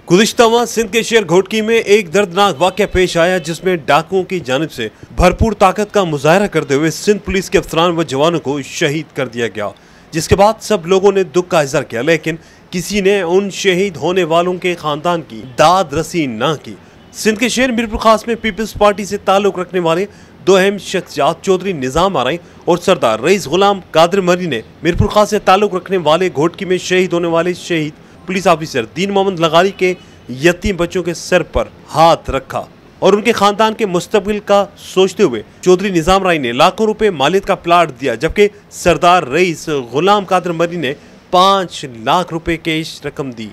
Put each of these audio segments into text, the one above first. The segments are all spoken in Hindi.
गुज़िश्ता माह सिंध के शहर घोटकी में एक दर्दनाक वाक़या पेश आया, जिसमें डाकुओं की जानिब से भरपूर ताकत का मुजाहरा करते हुए सिंध पुलिस के अफसरान व जवानों को शहीद कर दिया गया। जिसके बाद सब लोगों ने दुख का इजहार किया, लेकिन किसी ने उन शहीद होने वालों के खानदान की दाद रसी न की। सिंध के शहर मीरपुर खास में पीपल्स पार्टी से ताल्लुक रखने वाले दो अहम शख्सियात चौधरी निज़ाम आरई और सरदार रईस गुलाम कादिर मरी ने मीरपुर खास से ताल्लुक रखने वाले घोटकी में शहीद होने वाले शहीद पुलिस ऑफिसर दीन मोहम्मद लगारी के यतीम बच्चों के सर पर हाथ रखा और उनके खानदान के मुस्तकबिल का सोचते हुए चौधरी निज़ाम राय ने लाखों रुपए मालियत का प्लाट दिया, जबकि सरदार रईस गुलाम कादिर मरी ने 5 लाख रुपए कैश रकम दी।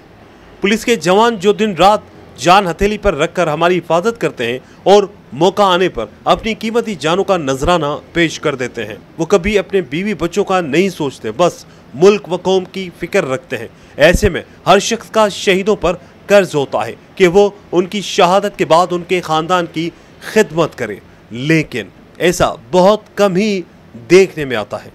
पुलिस के जवान जो दिन रात जान हथेली पर रखकर हमारी हिफाजत करते हैं और मौका आने पर अपनी कीमती जानों का नजराना पेश कर देते हैं, वो कभी अपने बीवी बच्चों का नहीं सोचते, बस मुल्क व कौम की फिक्र रखते हैं। ऐसे में हर शख्स का शहीदों पर कर्ज होता है कि वो उनकी शहादत के बाद उनके खानदान की खिदमत करे, लेकिन ऐसा बहुत कम ही देखने में आता है।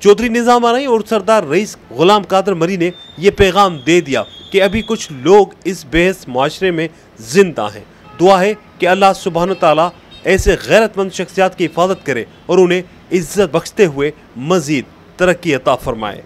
चौधरी निज़ाम आरई और सरदार रईस गुलाम कादिर मरी ने यह पैगाम दे दिया कि अभी कुछ लोग इस बेहस माशरे में जिंदा हैं। दुआ है कि अल्लाह सुब्हान तआला ऐसे गैरतमंद शख्सियात की हिफाजत करे और उन्हें इज्जत बख्शते हुए मजीद तरक्की अता फरमाए।